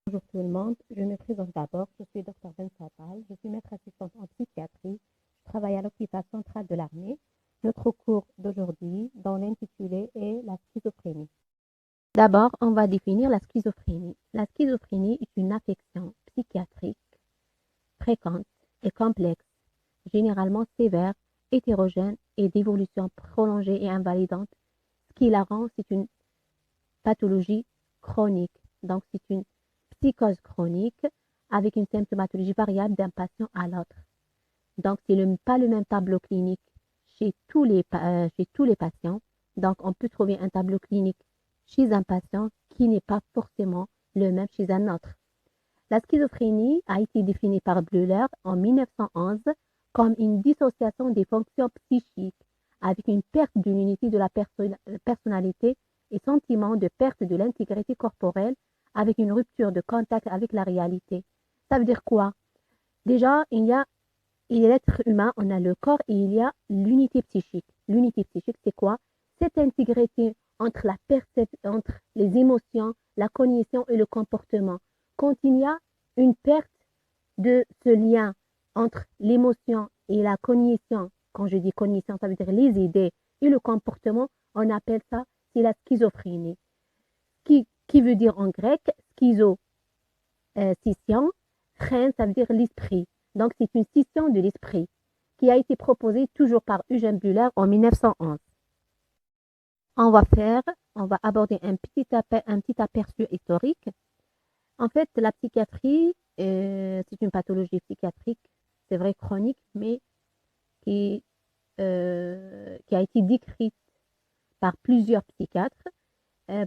Bonjour tout le monde, je me présente d'abord, je suis Dr Ben Satal, je suis maître assistante en psychiatrie, je travaille à l'hôpital central de l'armée. Notre cours d'aujourd'hui, dans l'intitulé, est la schizophrénie. D'abord, on va définir la schizophrénie. La schizophrénie est une affection psychiatrique fréquente et complexe, généralement sévère, hétérogène et d'évolution prolongée et invalidante. Ce qui la rend, c'est une pathologie chronique. Donc, c'est une psychose chronique avec une symptomatologie variable d'un patient à l'autre. Donc, ce n'est pas le même tableau clinique chez tous les patients. Donc, on peut trouver un tableau clinique chez un patient qui n'est pas forcément le même chez un autre. La schizophrénie a été définie par Bleuler en 1911 comme une dissociation des fonctions psychiques avec une perte de l'unité de la personnalité et sentiment de perte de l'intégrité corporelle avec une rupture de contact avec la réalité. Ça veut dire quoi? Déjà, il y a l'être humain, on a le corps et il y a l'unité psychique. L'unité psychique, c'est quoi? Cette intégrité entre entre les émotions, la cognition et le comportement. Quand il y a une perte de ce lien entre l'émotion et la cognition, quand je dis cognition, ça veut dire les idées et le comportement, on appelle ça, c'est la schizophrénie. Qui veut dire en grec, schizo, scission, phrène, ça veut dire l'esprit. Donc, c'est une scission de l'esprit qui a été proposée toujours par Eugène Bleuler en 1911. On va aborder un petit aperçu historique. En fait, la psychiatrie, c'est une pathologie psychiatrique, c'est vrai chronique, mais qui a été décrite par plusieurs psychiatres.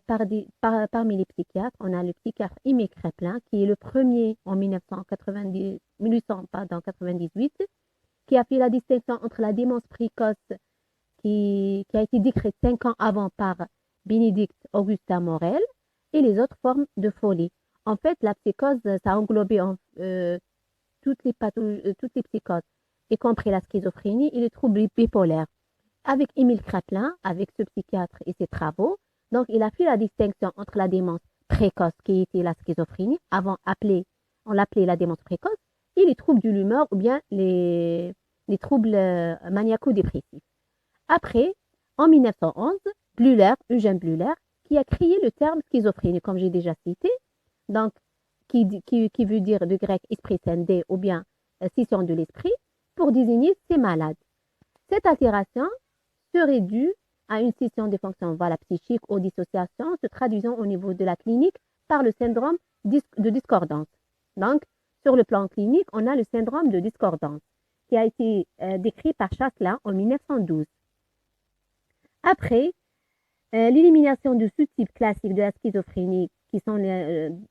Parmi les psychiatres, on a le psychiatre Aimé Kreplin, qui est le premier en 1898, qui a fait la distinction entre la démence précoce, qui a été décrite 5 ans avant par Bénédicte Augustin Morel, et les autres formes de folie. En fait, la psychose, ça a englobé toutes les psychoses, y compris la schizophrénie et les troubles bipolaires. Avec Émile Kraepelin, avec ce psychiatre et ses travaux, donc il a fait la distinction entre la démence précoce, qui était la schizophrénie, on l'appelait la démence précoce, et les troubles de l'humeur ou bien les troubles maniaco-dépressifs. Après, en 1911, Eugène Bleuler, qui a créé le terme schizophrénie, comme j'ai déjà cité, donc qui veut dire de grec esprit scindé ou bien scission de l'esprit, pour désigner ces malades. Cette altération serait due à une scission des fonctions psychiques ou dissociation se traduisant au niveau de la clinique par le syndrome de discordance. Donc, sur le plan clinique, on a le syndrome de discordance qui a été décrit par Chasselin en 1912. Après, l'élimination de sous-types classiques de la schizophrénie, qui sont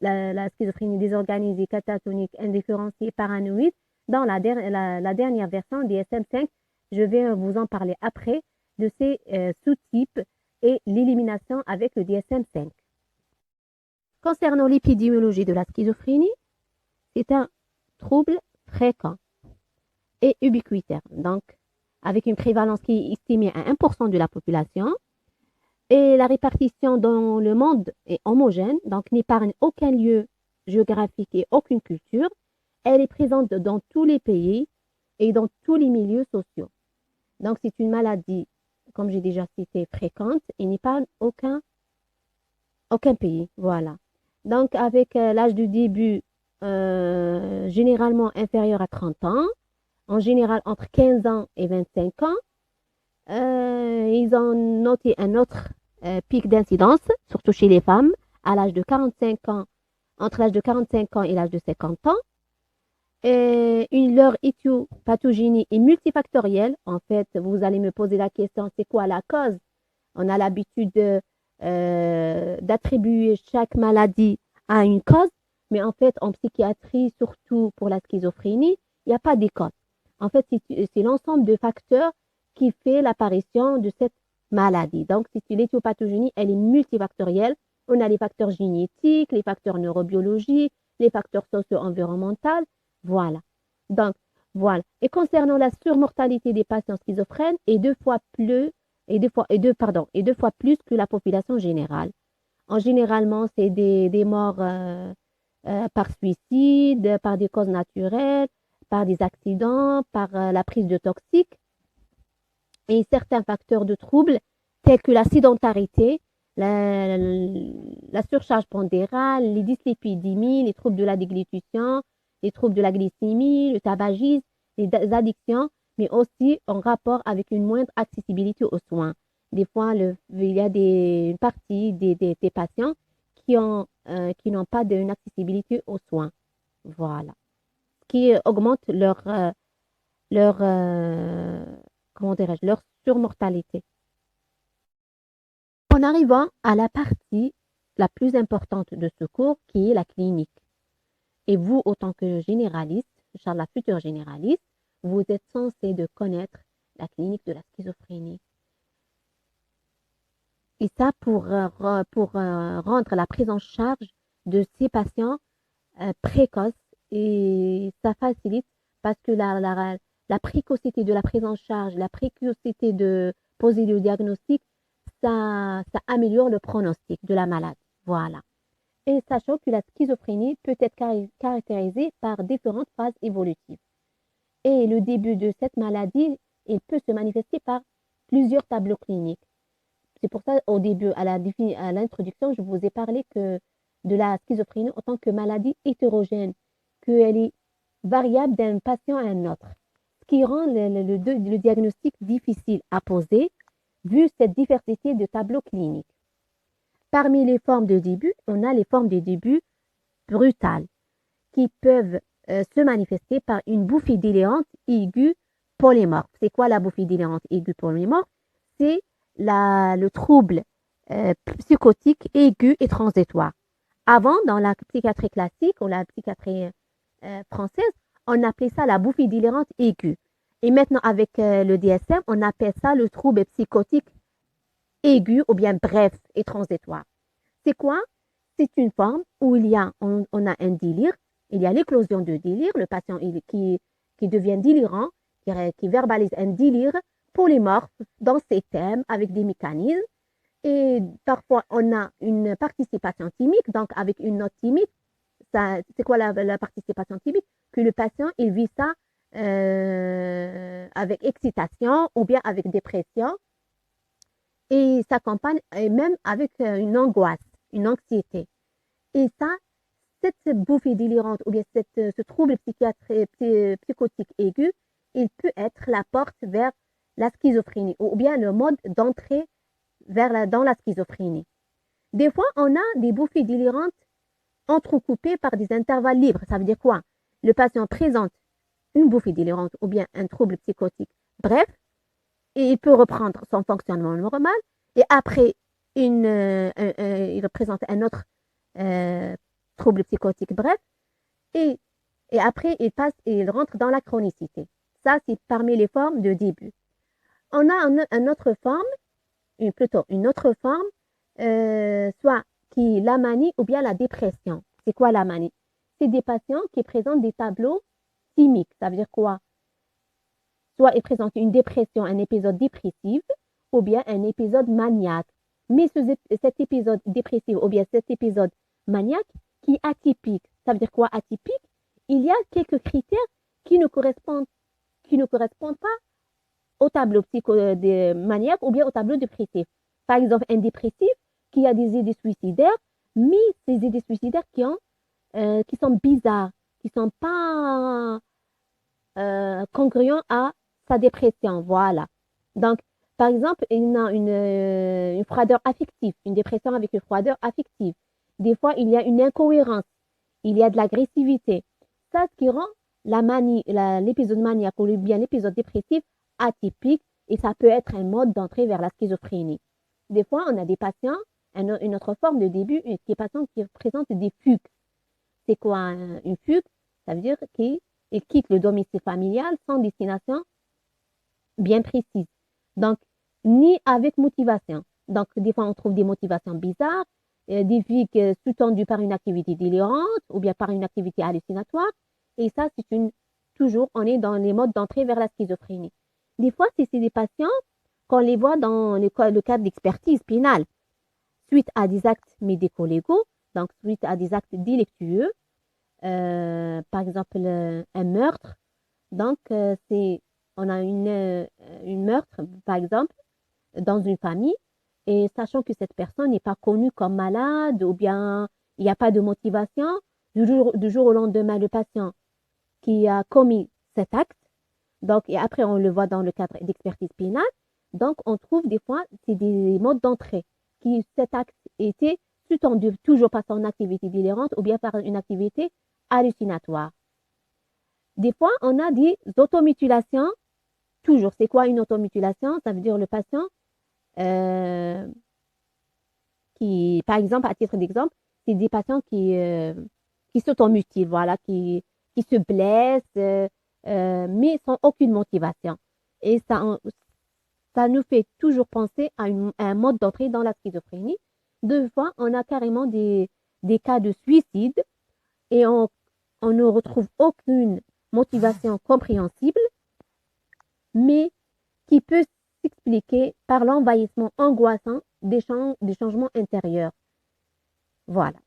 la schizophrénie désorganisée, catatonique, indifférenciée, paranoïde, dans la dernière version DSM-5, je vais vous en parler après de ces sous-types et l'élimination avec le DSM-5. Concernant l'épidémiologie de la schizophrénie, c'est un trouble fréquent et ubiquitaire, donc avec une prévalence qui est estimée à 1% de la population, et la répartition dans le monde est homogène, donc n'épargne aucun lieu géographique et aucune culture. Elle est présente dans tous les pays et dans tous les milieux sociaux. Donc, c'est une maladie, comme j'ai déjà cité, fréquente et n'épargne aucun pays. Voilà. Donc, avec l'âge du début généralement inférieur à 30 ans, en général entre 15 ans et 25 ans, ils ont noté un autre pic d'incidence, surtout chez les femmes, à l'âge de 45 ans, entre l'âge de 45 ans et l'âge de 50 ans. Leur éthiopathogénie est multifactorielle. En fait, vous allez me poser la question, c'est quoi la cause? On a l'habitude d'attribuer chaque maladie à une cause, mais en fait, en psychiatrie, surtout pour la schizophrénie, il n'y a pas de cause. En fait, c'est l'ensemble de facteurs qui fait l'apparition de cette maladie. Donc, l'éthiopathogénie, elle est multifactorielle. On a les facteurs génétiques, les facteurs neurobiologiques, les facteurs socio-environnementaux. Voilà. Donc, voilà. Et concernant la surmortalité des patients schizophrènes, est deux fois plus que la population générale. En généralement, c'est des morts par suicide, par des causes naturelles, par des accidents, par la prise de toxiques et certains facteurs de troubles tels que la sédentarité, la surcharge pondérale, les dyslipidémies, les troubles de la déglutition, les troubles de la glycémie, le tabagisme, les addictions, mais aussi en rapport avec une moindre accessibilité aux soins. Des fois, il y a une partie des patients qui n'ont pas une accessibilité aux soins. Voilà. Ce qui augmente leur, euh, comment dirais-je, leur surmortalité. En arrivant à la partie la plus importante de ce cours, qui est la clinique. Et vous, autant que généraliste, Inch'Allah, futur généraliste, vous êtes censé de connaître la clinique de la schizophrénie. Et ça pour rendre la prise en charge de ces patients précoces et ça facilite parce que la précocité de la prise en charge, la précocité de poser le diagnostic, ça améliore le pronostic de la maladie. Voilà. Et sachant que la schizophrénie peut être caractérisée par différentes phases évolutives. Et le début de cette maladie, il peut se manifester par plusieurs tableaux cliniques. C'est pour ça, au début, à l'introduction, je vous ai parlé de la schizophrénie en tant que maladie hétérogène, qu'elle est variable d'un patient à un autre, ce qui rend le diagnostic difficile à poser, vu cette diversité de tableaux cliniques. Parmi les formes de début, on a les formes de début brutales, qui peuvent se manifester par une bouffée délirante aiguë polymorphe. C'est quoi la bouffée délirante aiguë polymorphe? C'est le trouble psychotique aigu et transitoire. Avant, dans la psychiatrie classique ou la psychiatrie française, on appelait ça la bouffée délirante aiguë. Et maintenant, avec le DSM, on appelle ça le trouble psychotique aigu ou bien bref et transitoire. C'est quoi? C'est une forme où on a un délire, il y a l'éclosion de délire, le patient qui devient délirant, qui verbalise un délire polymorphe dans ses thèmes avec des mécanismes. Et parfois, on a une participation thymique, donc avec une note thymique. C'est quoi la participation thymique? Que le patient, il vit ça avec excitation ou bien avec dépression. Et s'accompagne même avec une angoisse, une anxiété. Et ça, cette bouffée délirante ou bien ce trouble psychotique aigu, il peut être la porte vers la schizophrénie ou bien le mode d'entrée dans la schizophrénie. Des fois, on a des bouffées délirantes entrecoupées par des intervalles libres. Ça veut dire quoi? Le patient présente une bouffée délirante ou bien un trouble psychotique. Bref, et il peut reprendre son fonctionnement normal et après, il présente un autre trouble psychotique. Bref, et après, il rentre dans la chronicité. Ça, c'est parmi les formes de début. On a une autre forme, soit qui est la manie ou bien la dépression. C'est quoi la manie? C'est des patients qui présentent des tableaux thymiques. Ça veut dire quoi? Soit ils présentent une dépression, un épisode dépressif, ou bien un épisode maniaque. Mais cet épisode dépressif ou bien cet épisode maniaque qui est atypique. Ça veut dire quoi atypique? Il y a quelques critères qui ne correspondent pas au tableau maniaque ou bien au tableau dépressif. Par exemple, un dépressif qui a des idées suicidaires, mais ces idées suicidaires qui sont bizarres, qui ne sont pas congruents à sa dépression. Voilà. Donc, par exemple, il a une froideur affective, une dépression avec une froideur affective. Des fois, il y a une incohérence, il y a de l'agressivité. Ça, ce qui rend la manie, l'épisode maniaque ou bien l'épisode dépressif atypique et ça peut être un mode d'entrée vers la schizophrénie. Des fois, on a des patients, une autre forme de début, des patients qui présentent des fugues. C'est quoi une fugue? Ça veut dire qu'ils quittent le domicile familial sans destination bien précise. Donc, ni avec motivation. Donc, des fois, on trouve des motivations bizarres, des fugues sous-tendues par une activité délirante ou bien par une activité hallucinatoire. Et ça, toujours, on est dans les modes d'entrée vers la schizophrénie. Des fois, c'est des patients qu'on les voit dans le cadre d'expertise pénale, suite à des actes médico-légaux, donc suite à des actes délictueux, par exemple, un meurtre. Donc, on a une meurtre, par exemple, dans une famille, et sachant que cette personne n'est pas connue comme malade ou bien il n'y a pas de motivation, du jour au lendemain, le patient qui a commis cet acte, donc, et après, on le voit dans le cadre d'expertise pénale, donc on trouve des fois, c'est des modes d'entrée, qui cet acte était sous-tendu toujours par son activité délirante ou bien par une activité hallucinatoire. Des fois, on a des automutilations. Toujours, c'est quoi une automutilation? Ça veut dire le patient euh, qui, par exemple, à titre d'exemple, c'est des patients qui s'automutilent, voilà, qui se blessent, mais sans aucune motivation. Et ça nous fait toujours penser à un mode d'entrée dans la schizophrénie. Deux fois, on a carrément des cas de suicide et on ne retrouve aucune motivation compréhensible, mais qui peut s'expliquer par l'envahissement angoissant des changements intérieurs. Voilà.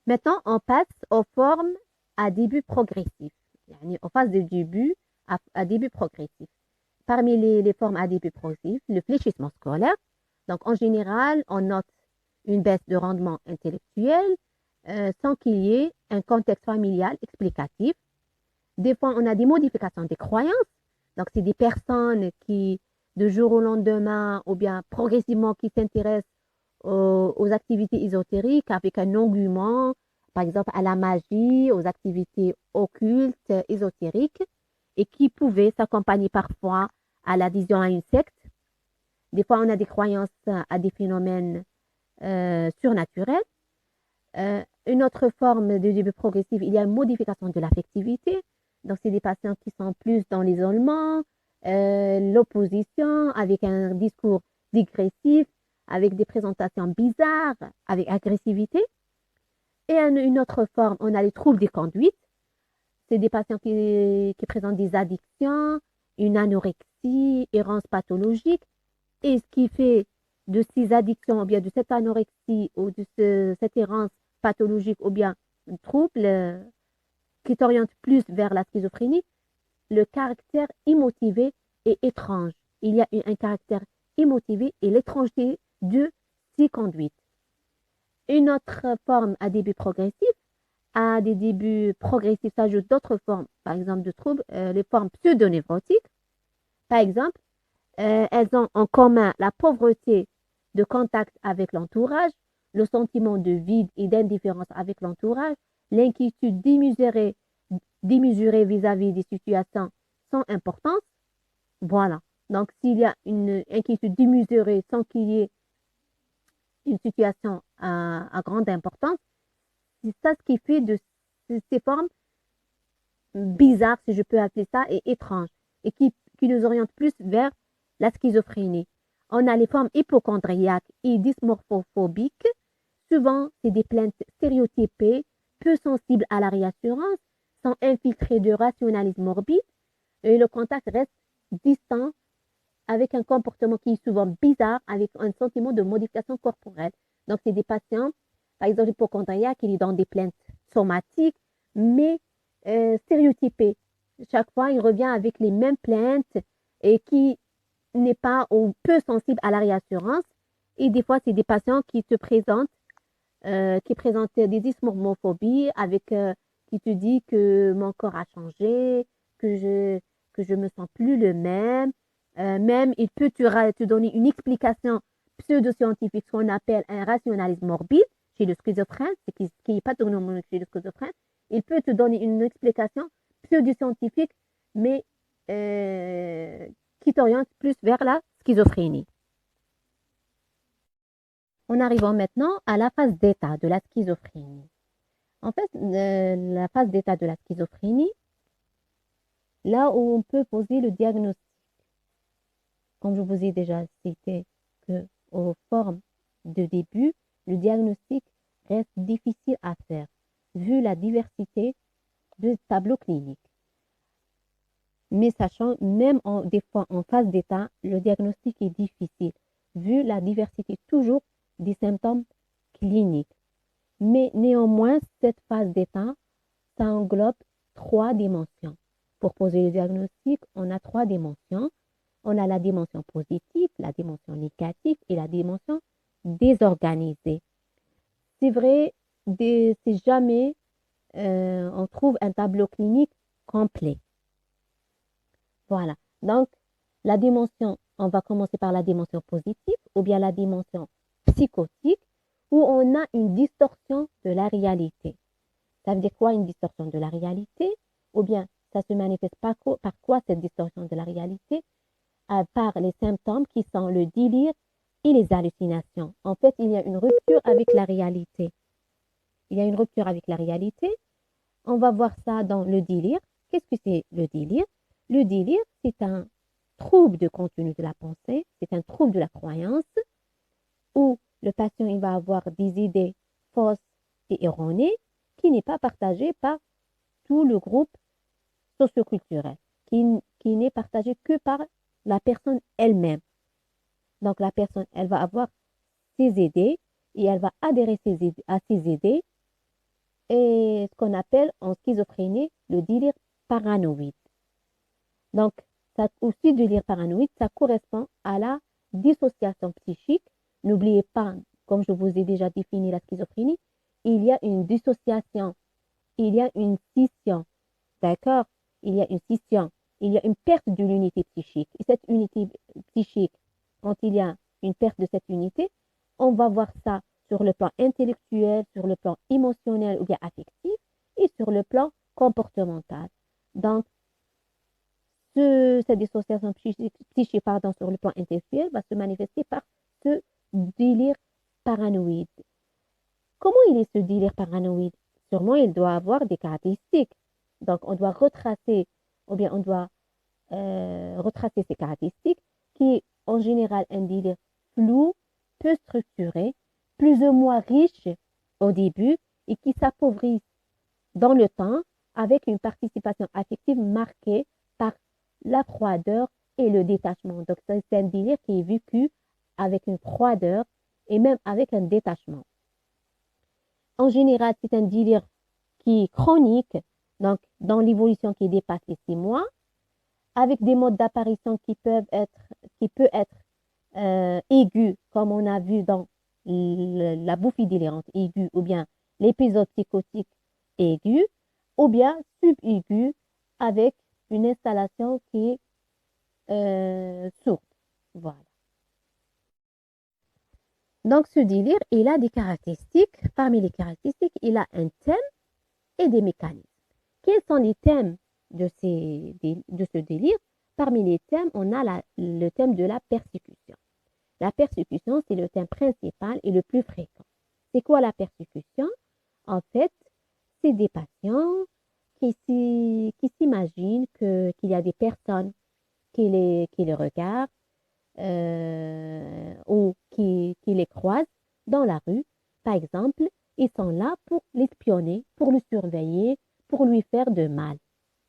Maintenant, on passe aux formes à début progressif. Yani, on passe de début à début progressif. Parmi les formes à début progressif, le fléchissement scolaire. Donc, en général, on note une baisse de rendement intellectuel sans qu'il y ait un contexte familial explicatif. Des fois, on a des modifications des croyances. Donc, c'est des personnes qui, de jour au lendemain, ou bien progressivement, qui s'intéressent aux activités ésotériques avec un engouement, par exemple à la magie, aux activités occultes, ésotériques, et qui pouvaient s'accompagner parfois à l'adhésion à une secte. Des fois, on a des croyances à des phénomènes surnaturels. Une autre forme de début progressif, il y a une modification de l'affectivité. Donc, c'est des patients qui sont plus dans l'isolement, l'opposition, avec un discours digressif, avec des présentations bizarres, avec agressivité. Et une autre forme, on a les troubles des conduites. C'est des patients qui présentent des addictions, une anorexie, errance pathologique. Et ce qui fait de ces addictions, ou bien de cette anorexie, ou de cette errance pathologique, ou bien un trouble qui t'oriente plus vers la schizophrénie, le caractère immotivé est étrange. Il y a un caractère immotivé et l'étrangeté de ces conduites. Une autre forme à début progressif, à des débuts progressifs s'ajoutent d'autres formes, par exemple de troubles, les formes pseudonévrotiques. Par exemple, elles ont en commun la pauvreté de contact avec l'entourage, le sentiment de vide et d'indifférence avec l'entourage, l'inquiétude démesurée vis-à-vis des situations sans importance. Voilà. Donc, s'il y a une inquiétude démesurée sans qu'il y ait une situation à grande importance, c'est ça ce qui fait de ces formes bizarres, si je peux appeler ça, et étranges, et qui nous orientent plus vers la schizophrénie. On a les formes hypochondriaques et dysmorphophobiques. Souvent, c'est des plaintes stéréotypées, peu sensibles à la réassurance, sont infiltrées de rationalisme morbide, et le contact reste distant avec un comportement qui est souvent bizarre, avec un sentiment de modification corporelle. Donc, c'est des patients, par exemple, hypochondriaques, qui sont dans des plaintes somatiques, mais stéréotypées. Chaque fois, il revient avec les mêmes plaintes et qui n'est pas ou peu sensible à la réassurance. Et des fois, c'est des patients qui te présentent, qui présentent des dysmorphophobies avec, qui te dit que mon corps a changé, que je me sens plus le même. Même, il peut te donner une explication pseudo-scientifique, ce qu'on appelle un rationalisme morbide chez le schizophrène, ce qui n'est pas pathognomonique chez le schizophrène. Il peut te donner une explication pseudo-scientifique, mais qui t'oriente plus vers la schizophrénie. On arrive maintenant à la phase d'état de la schizophrénie. En fait, la phase d'état de la schizophrénie, là où on peut poser le diagnostic. comme je vous ai déjà cité, que aux formes de début, le diagnostic reste difficile à faire, vu la diversité de tableaux cliniques. Mais sachant, même des fois en phase d'état, le diagnostic est difficile, vu la diversité toujours des symptômes cliniques. Mais néanmoins, cette phase d'état, ça englobe trois dimensions. Pour poser le diagnostic, on a trois dimensions. On a la dimension positive, la dimension négative et la dimension désorganisée. C'est vrai, c'est jamais on trouve un tableau clinique complet. Voilà. Donc, la dimension, on va commencer par la dimension positive ou bien la dimension psychotique où on a une distorsion de la réalité. Ça veut dire quoi une distorsion de la réalité? Ou bien ça se manifeste par quoi cette distorsion de la réalité? Par les symptômes qui sont le délire et les hallucinations. En fait, il y a une rupture avec la réalité. Il y a une rupture avec la réalité. On va voir ça dans le délire. Qu'est-ce que c'est le délire? Le délire, c'est un trouble de contenu de la pensée, c'est un trouble de la croyance où le patient il va avoir des idées fausses et erronées qui n'est pas partagé par tout le groupe socioculturel, qui n'est partagé que par la personne elle-même. Donc la personne, elle va avoir ses idées et elle va adhérer à ses idées et ce qu'on appelle en schizophrénie le délire paranoïde. Donc, ça aussi, délire paranoïde, ça correspond à la dissociation psychique. N'oubliez pas, comme je vous ai déjà défini la schizophrénie, il y a une dissociation, il y a une scission, d'accord? Il y a une scission, il y a une perte de l'unité psychique. Et cette unité psychique, quand il y a une perte de cette unité, on va voir ça sur le plan intellectuel, sur le plan émotionnel ou bien affectif et sur le plan comportemental. Donc, cette dissociation psychique sur le plan intellectuel va se manifester par ce délire paranoïde. Comment il est ce délire paranoïde? Sûrement, il doit avoir des caractéristiques. Donc, on doit retracer, ou bien on doit retracer ces caractéristiques, qui est en général un délire flou, peu structuré, plus ou moins riche au début et qui s'appauvrit dans le temps avec une participation affective marquée par la froideur et le détachement. Donc, c'est un délire qui est vécu avec une froideur et même avec un détachement. En général, c'est un délire qui est chronique, donc dans l'évolution qui dépasse les 6 mois, avec des modes d'apparition qui peut être aigus, comme on a vu dans la bouffie délirante aiguë, ou bien l'épisode psychotique aigu, ou bien subaigu, avec une installation qui est sourde. Voilà. Donc, ce délire, il a des caractéristiques. Parmi les caractéristiques, il a un thème et des mécanismes. Quels sont les thèmes de ce délire? Parmi les thèmes, on a le thème de la persécution. La persécution, c'est le thème principal et le plus fréquent. C'est quoi la persécution? En fait, c'est des patients qui s'imaginent qu'il y a des personnes qui les regardent ou qui les croisent dans la rue. Par exemple, ils sont là pour l'espionner, pour le surveiller, pour lui faire de mal.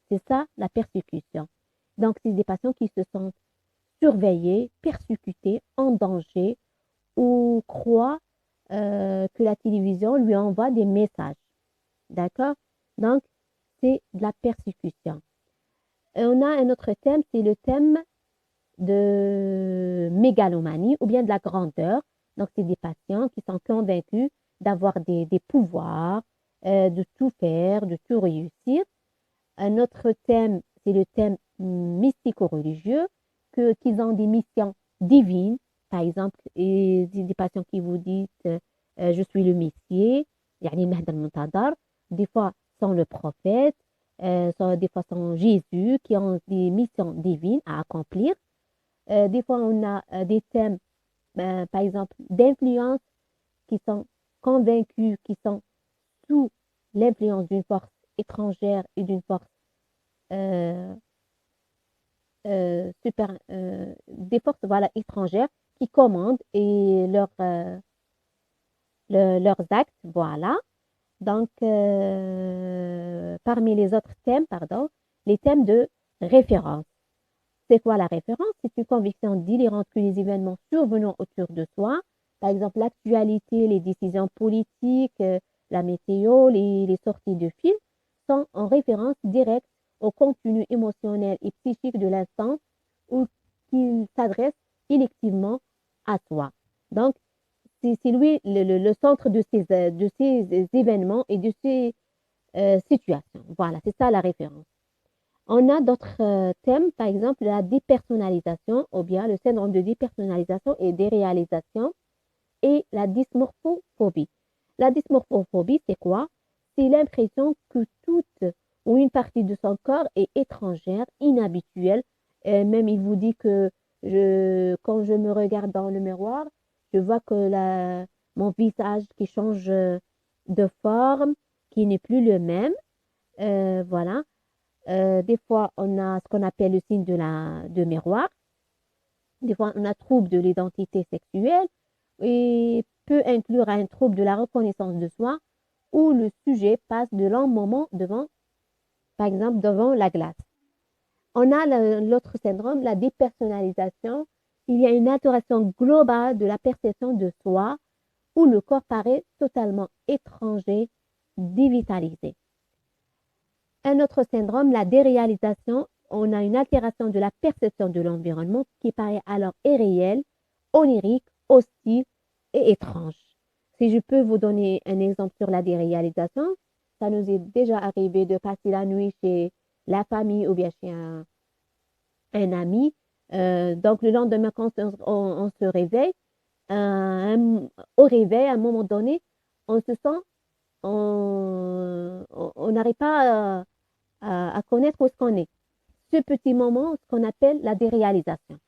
C'est ça la persécution. Donc, c'est des patients qui se sentent surveillés, persécutés, en danger ou croient que la télévision lui envoie des messages. D'accord? Donc, c'est de la persécution. Et on a un autre thème, c'est le thème de mégalomanie ou bien de la grandeur. Donc, c'est des patients qui sont convaincus d'avoir des pouvoirs, de tout faire, de tout réussir. Un autre thème, c'est le thème mystico-religieux, qu'ils ont des missions divines. Par exemple, et des patients qui vous disent je suis le Messie, يعني المهدي المنتظر. Des fois, sont le prophète, des fois, sont Jésus, qui ont des missions divines à accomplir. Des fois, on a des thèmes, par exemple, d'influence qui sont convaincus, qui sont sous l'influence d'une force étrangère et d'une force euh, des forces voilà, étrangères qui commandent et leurs actes, voilà. Donc, parmi les autres thèmes, pardon, les thèmes de référence. C'est quoi la référence? C'est une conviction délirante que les événements survenant autour de soi, par exemple l'actualité, les décisions politiques, la météo, les sorties de films, sont en référence directe au contenu émotionnel et psychique de l'instant ou qu'ils s'adressent électivement à soi. Donc, c'est lui le centre de ces événements et de ces situations. Voilà, c'est ça la référence. On a d'autres thèmes, par exemple la dépersonnalisation ou bien le syndrome de dépersonnalisation et déréalisation et la dysmorphophobie. La dysmorphophobie, c'est quoi? C'est l'impression que toute ou une partie de son corps est étrangère, inhabituelle. Même il vous dit que quand je me regarde dans le miroir, je vois que mon visage qui change de forme, qui n'est plus le même. Voilà. Des fois, on a ce qu'on appelle le signe de miroir. Des fois, on a trouble de l'identité sexuelle et peut inclure un trouble de la reconnaissance de soi où le sujet passe de longs moments devant, par exemple, devant la glace. On a l'autre syndrome, la dépersonnalisation. Il y a une altération globale de la perception de soi où le corps paraît totalement étranger, dévitalisé. Un autre syndrome, la déréalisation, on a une altération de la perception de l'environnement qui paraît alors irréel, onirique, hostile et étrange. Si je peux vous donner un exemple sur la déréalisation, ça nous est déjà arrivé de passer la nuit chez la famille ou bien chez un ami. Donc le lendemain, quand on se réveille, au réveil, à un moment donné, on se sent, on n'arrive pas à connaître où est-ce qu'on est. Ce petit moment, ce qu'on appelle la déréalisation.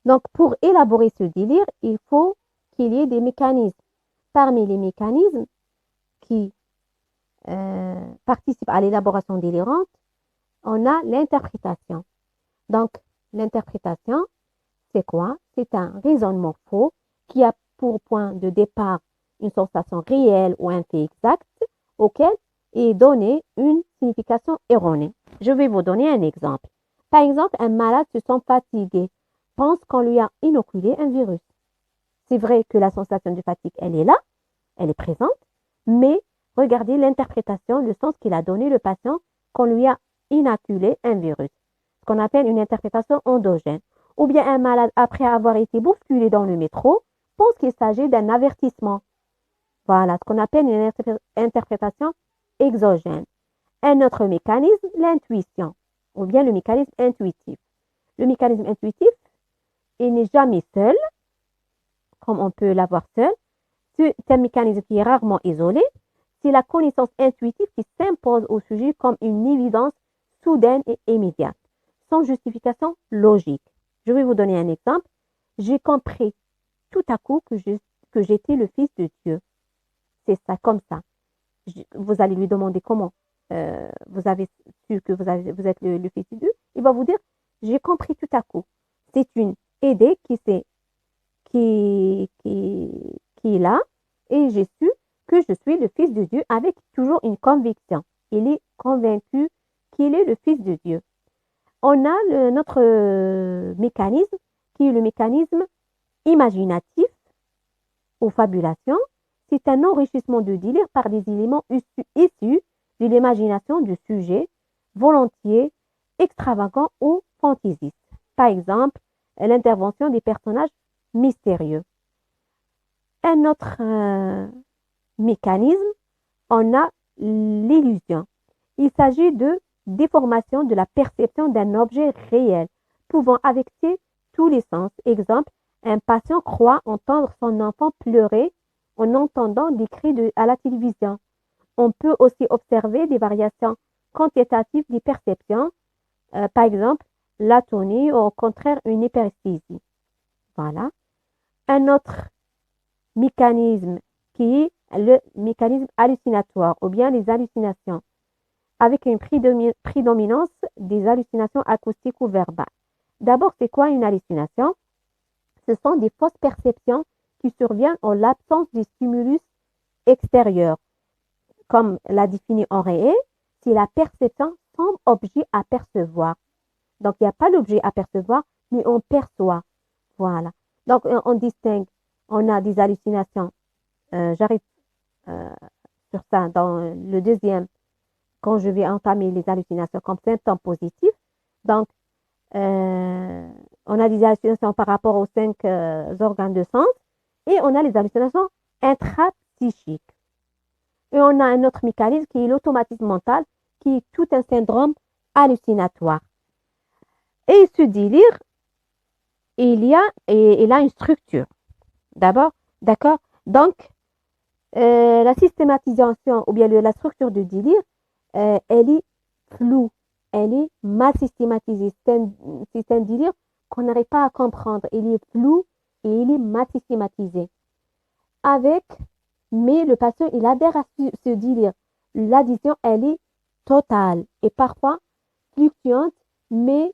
Donc, pour élaborer ce délire, il faut qu'il y ait des mécanismes. Parmi les mécanismes qui participent à l'élaboration délirante, on a l'interprétation. Donc, l'interprétation, c'est quoi? C'est un raisonnement faux qui a pour point de départ une sensation réelle ou un fait exact auquel est donnée une signification erronée. Je vais vous donner un exemple. Par exemple, un malade se sent fatigué, pense qu'on lui a inoculé un virus. C'est vrai que la sensation de fatigue, elle est là, elle est présente, mais regardez l'interprétation, le sens qu'il a donné le patient qu'on lui a inoculé un virus, ce qu'on appelle une interprétation endogène. Ou bien un malade, après avoir été bousculé dans le métro, pense qu'il s'agit d'un avertissement. Voilà, ce qu'on appelle une interprétation exogène. Un autre mécanisme, l'intuition, ou bien le mécanisme intuitif. Le mécanisme intuitif, il n'est jamais seul, comme on peut l'avoir seul. C'est un mécanisme qui est rarement isolé. C'est la connaissance intuitive qui s'impose au sujet comme une évidence soudaine et immédiate, sans justification logique. Je vais vous donner un exemple. J'ai compris tout à coup que j'étais le Fils de Dieu. C'est ça, comme ça. Vous allez lui demander comment vous avez su que vous êtes le Fils de Dieu. Il va vous dire, j'ai compris tout à coup. C'est une idée qui est là et j'ai su que je suis le Fils de Dieu avec toujours une conviction. Il est convaincu qu'il est le Fils de Dieu. On a notre mécanisme qui est le mécanisme imaginatif ou fabulation. C'est un enrichissement de délire par des éléments issus de l'imagination du sujet, volontiers, extravagant ou fantaisiste. Par exemple, l'intervention des personnages mystérieux. Un autre mécanisme, on a l'illusion. Il s'agit de déformation de la perception d'un objet réel, pouvant affecter tous les sens. Exemple, un patient croit entendre son enfant pleurer en entendant des cris à la télévision. On peut aussi observer des variations quantitatives des perceptions, par exemple l'atonie ou au contraire une hyperesthésie. Voilà. Un autre mécanisme qui est le mécanisme hallucinatoire ou bien les hallucinations. avec une prédominance des hallucinations acoustiques ou verbales. D'abord, c'est quoi une hallucination? Ce sont des fausses perceptions qui surviennent en l'absence du stimulus extérieur. Comme l'a défini Henriet, c'est la perception sans objet à percevoir. Donc, il n'y a pas l'objet à percevoir, mais on perçoit. Voilà. Donc, on distingue, on a des hallucinations. J'arrive euh, sur ça dans le deuxième, quand je vais entamer les hallucinations comme symptômes positifs. Donc, on a des hallucinations par rapport aux 5 organes de sens et on a les hallucinations intrapsychiques. Et on a un autre mécanisme qui est l'automatisme mental, qui est tout un syndrome hallucinatoire. Et ce délire, il a une structure. D'abord, d'accord? Donc, la systématisation ou bien la structure du délire, elle est floue, elle est mal systématisée. C'est un délire qu'on n'arrive pas à comprendre. Il est flou et il est mal systématisé. Mais le patient, il adhère à ce délire. L'addition, elle est totale et parfois fluctuante, mais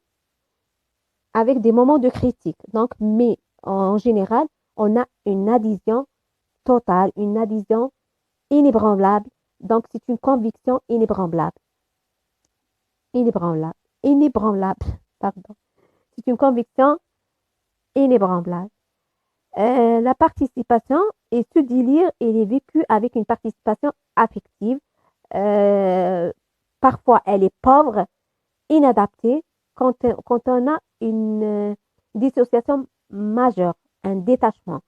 avec des moments de critique. Donc, mais en général, on a une adhésion totale, une adhésion inébranlable. Donc, c'est une conviction inébranlable. Inébranlable, pardon. C'est une conviction inébranlable. La participation et ce délire, il est vécu avec une participation affective. Euh, Parfois, elle est pauvre, inadaptée, quand on a une dissociation majeure, un détachement.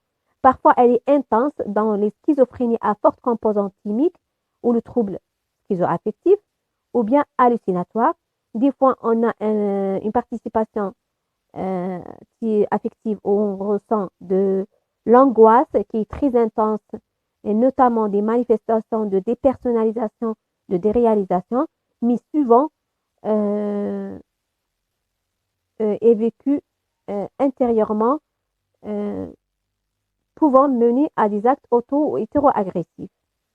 Parfois, elle est intense dans les schizophrénies à forte composante chimique ou le trouble schizoaffectif ou bien hallucinatoire. Des fois, on a une participation euh, qui est affective où on ressent de l'angoisse qui est très intense et notamment des manifestations de dépersonnalisation, de déréalisation, mais souvent euh, est vécu intérieurement, euh, pouvant mener à des actes auto- ou hétéro-agressifs.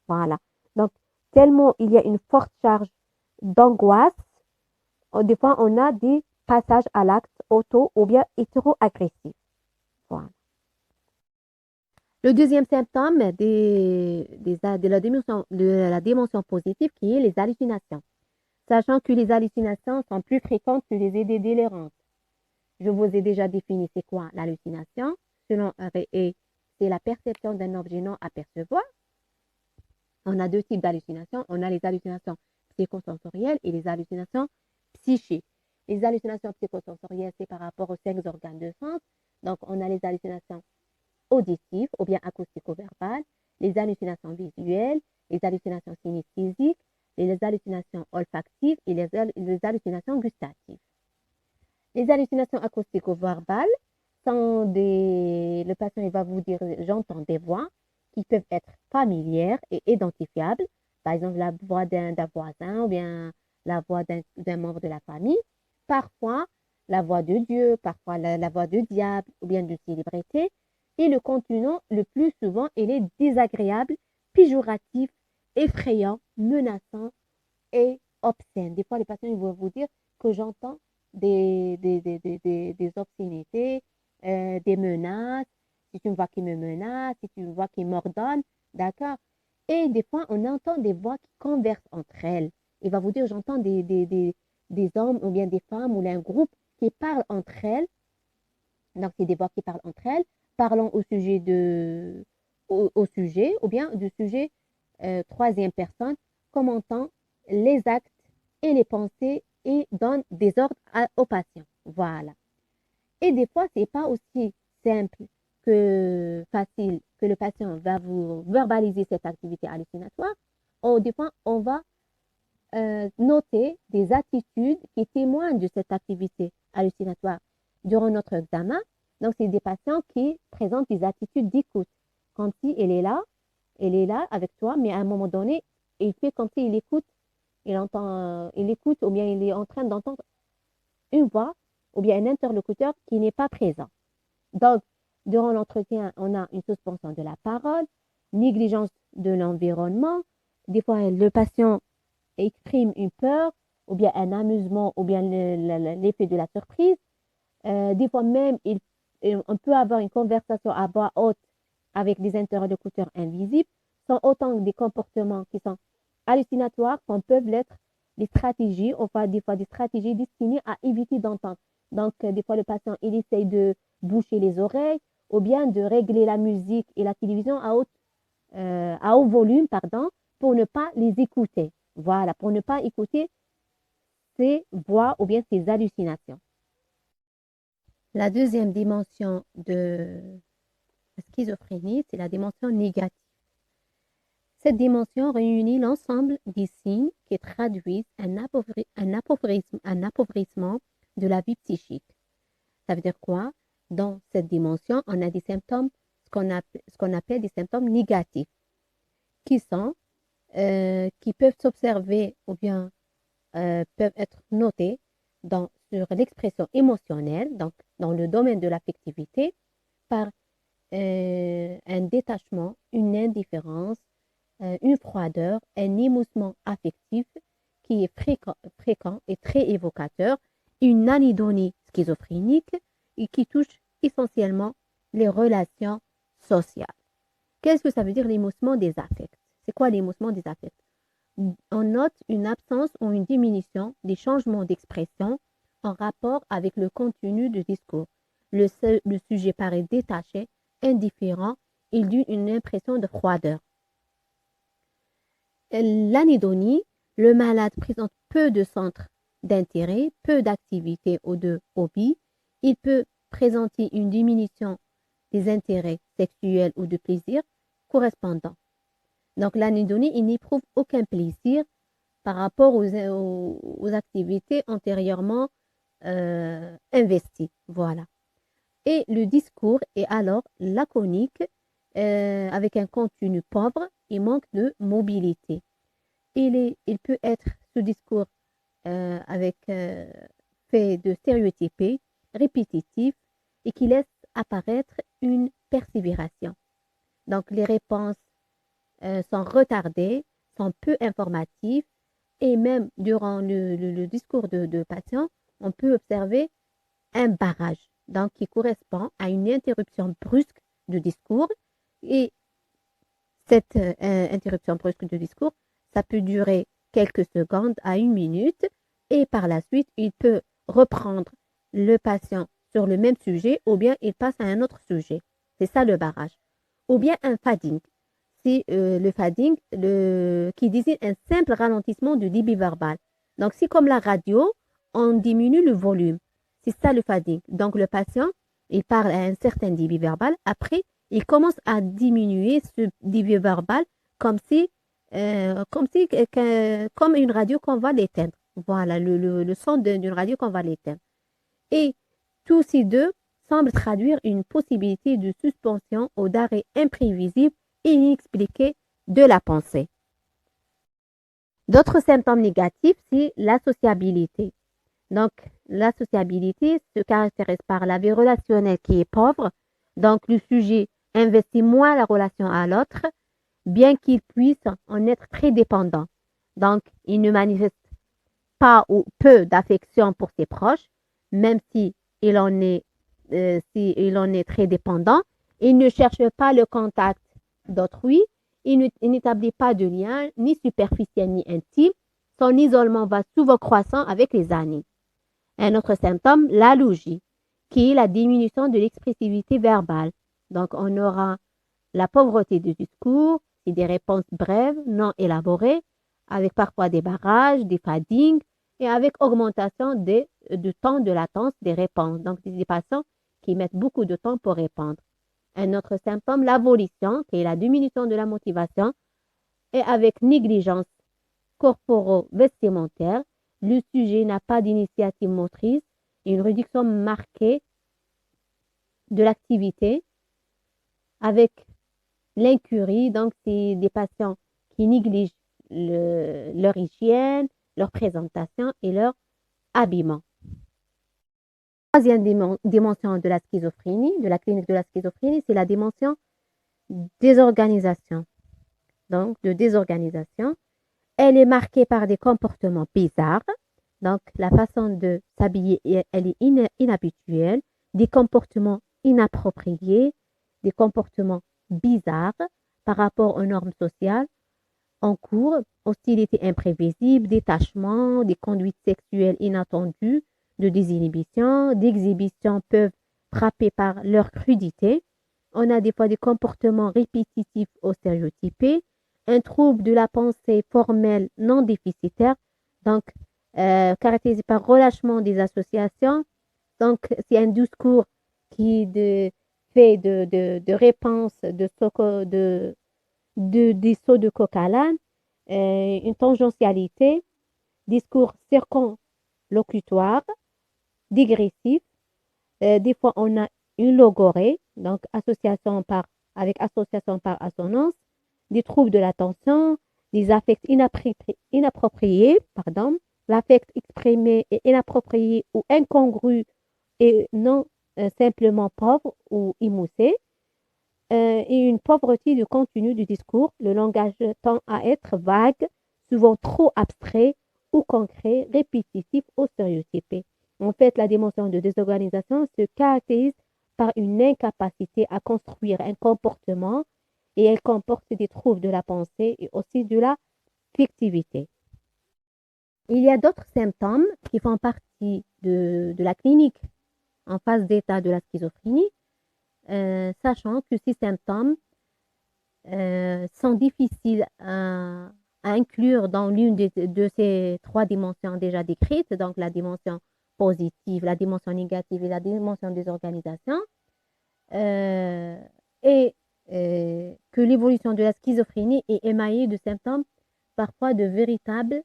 Voilà. Donc, tellement il y a une forte charge d'angoisse, des fois on a des passages à l'acte auto ou bien hétéro-agressif. Voilà. Le deuxième symptôme de la dimension positive qui est les hallucinations. Sachant que les hallucinations sont plus fréquentes que les idées délirantes. Je vous ai déjà défini c'est quoi l'hallucination. Selon Ré, c'est la perception d'un objet non à percevoir. On a deux types d'hallucinations. On a les hallucinations psychosensorielles et les hallucinations psychiques. Les hallucinations psychosensorielles, c'est par rapport aux 5 organes de sens. Donc, on a les hallucinations auditives ou bien acoustico-verbales, les hallucinations visuelles, les hallucinations synesthésiques, les hallucinations olfactives et les hallucinations gustatives. Les hallucinations acoustico-verbales sont le patient il va vous dire j'entends des voix qui peuvent être familières et identifiables, par exemple la voix d'un voisin ou bien la voix d'un membre de la famille, parfois la voix de Dieu, parfois la voix du diable ou bien d'une célébrité. Et le contenu, le plus souvent, il est désagréable, péjoratif, effrayant, menaçant et obscène. Des fois, les patients ils vont vous dire que j'entends des obscénités, des menaces, c'est une voix qui me menace, c'est une voix qui m'ordonne, d'accord? Et des fois, on entend des voix qui conversent entre elles. Il va vous dire, j'entends des hommes ou bien des femmes ou un groupe qui parlent entre elles. Donc, c'est des voix qui parlent entre elles, parlant au sujet ou bien du sujet troisième personne, commentant les actes et les pensées et donne des ordres aux patients. Voilà. Et des fois, c'est pas aussi simple que facile que le patient va vous verbaliser cette activité hallucinatoire. Des fois, on va noter des attitudes qui témoignent de cette activité hallucinatoire durant notre examen. Donc, c'est des patients qui présentent des attitudes d'écoute. Quand il est là avec toi, mais à un moment donné, il fait comme s'il écoute, il écoute ou bien il est en train d'entendre une voix ou bien un interlocuteur qui n'est pas présent. Donc, durant l'entretien, on a une suspension de la parole, négligence de l'environnement. Des fois, le patient exprime une peur, ou bien un amusement, ou bien l'effet de la surprise. Des fois même, on peut avoir une conversation à voix haute avec des interlocuteurs invisibles, sont autant des comportements qui sont hallucinatoires qu'on peuvent l'être des stratégies, enfin des fois des stratégies destinées à éviter d'entendre. Donc, des fois, le patient, il essaye de boucher les oreilles ou bien de régler la musique et la télévision à haut volume, pardon, pour ne pas les écouter. Voilà, pour ne pas écouter ces voix ou bien ces hallucinations. La deuxième dimension de la schizophrénie, c'est la dimension négative. Cette dimension réunit l'ensemble des signes qui traduisent un appauvrissement de la vie psychique. Ça veut dire quoi? Dans cette dimension, on a des symptômes, ce qu'on appelle des symptômes négatifs, qui peuvent s'observer ou bien peuvent être notés sur l'expression émotionnelle, donc dans le domaine de l'affectivité, par un détachement, une indifférence, une froideur, un émoussement affectif qui est fréquent et très évocateur, une anédonie schizophrénique et qui touche essentiellement les relations sociales. Qu'est-ce que ça veut dire l'émoussement des affects? C'est quoi l'émoussement des affects? On note une absence ou une diminution des changements d'expression en rapport avec le contenu du discours. Le sujet paraît détaché, indifférent, il donne une impression de froideur. L'anédonie, le malade présente peu de centres d'intérêt, peu d'activités ou de hobbies. Il peut présenter une diminution des intérêts sexuels ou de plaisir correspondants. Donc l'anédonie, il n'éprouve aucun plaisir par rapport aux activités antérieurement investies. Voilà. Et le discours est alors laconique, avec un contenu pauvre et manque de mobilité. Il peut être ce discours fait de stéréotypés, répétitifs et qui laisse apparaître une persévération. Donc les réponses sont retardées, sont peu informatives et même durant le discours de patient, on peut observer un barrage, donc qui correspond à une interruption brusque du discours. Et cette interruption brusque du discours, ça peut durer quelques secondes à une minute et par la suite, il peut reprendre le patient sur le même sujet ou bien il passe à un autre sujet. C'est ça le barrage. Ou bien un fading. C'est le fading qui désigne un simple ralentissement du débit verbal. Donc, c'est comme la radio, on diminue le volume. C'est ça le fading. Donc, le patient, il parle à un certain débit verbal. Après, il commence à diminuer ce débit verbal comme une radio qu'on va l'éteindre. Voilà, le son d'une radio qu'on va l'éteindre. Et tous ces deux semblent traduire une possibilité de suspension ou d'arrêt imprévisible et inexpliqué de la pensée. D'autres symptômes négatifs, c'est l'associabilité. Donc, l'associabilité se caractérise par la vie relationnelle qui est pauvre. Donc, le sujet investit moins la relation à l'autre, bien qu'il puisse en être très dépendant. Donc, il ne manifeste pas ou peu d'affection pour ses proches, même si il en est très dépendant. Il ne cherche pas le contact d'autrui. Il n'établit pas de lien ni superficiel ni intime. Son isolement va souvent croissant avec les années. Un autre symptôme, l'allogie, qui est la diminution de l'expressivité verbale. Donc, on aura la pauvreté du discours et des réponses brèves, non élaborées, avec parfois des barrages, des fadings, et avec augmentation du temps de latence des réponses. Donc, des patients qui mettent beaucoup de temps pour répondre. Un autre symptôme, l'avolition, qui est la diminution de la motivation, et avec négligence corporo-vestimentaire, le sujet n'a pas d'initiative motrice, et une réduction marquée de l'activité avec l'incurie. Donc, c'est des patients qui négligent leur hygiène, leur présentation et leur habillement. Troisième dimension de la schizophrénie, de la clinique de la schizophrénie, c'est la dimension désorganisation. Donc, de désorganisation. Elle est marquée par des comportements bizarres. Donc, la façon de s'habiller, elle est inhabituelle, des comportements inappropriés, des comportements bizarres par rapport aux normes sociales en cours, hostilité imprévisible, détachement, des conduites sexuelles inattendues, de désinhibition, d'exhibition peuvent frapper par leur crudité. On a des fois des comportements répétitifs ou stéréotypés, un trouble de la pensée formelle non déficitaire, donc caractérisé par relâchement des associations. Donc, c'est un discours qui fait de réponses des sauts de coq à l'âne, une tangentialité, discours circonlocutoire, digressif. Des fois, on a une logorée, donc avec association par assonance, des troubles de l'attention, des affects inappropriés, pardon, l'affect exprimé est inapproprié ou incongru et non simplement pauvre ou émoussé, et une pauvreté du contenu du discours. Le langage tend à être vague, souvent trop abstrait ou concret, répétitif ou stéréotypé. En fait, la dimension de désorganisation se caractérise par une incapacité à construire un comportement et elle comporte des troubles de la pensée et aussi de la fictivité. Il y a d'autres symptômes qui font partie de la clinique en phase d'état de la schizophrénie, sachant que ces symptômes sont difficiles à inclure dans l'une de ces trois dimensions déjà décrites, donc la dimension positive, la dimension négative et la dimension des organisations, et que l'évolution de la schizophrénie est émaillée de symptômes, parfois de véritables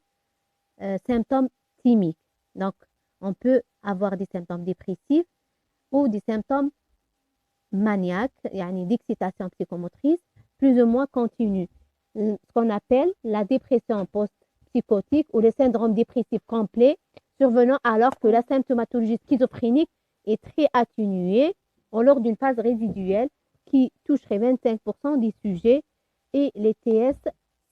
symptômes timiques. Donc, on peut avoir des symptômes dépressifs ou des symptômes maniaques, d'excitation psychomotrice, plus ou moins continue. Ce qu'on appelle la dépression post-psychotique ou le syndrome dépressif complet, survenant alors que la symptomatologie schizophrénique est très atténuée ou lors d'une phase résiduelle qui toucherait 25% des sujets et les TS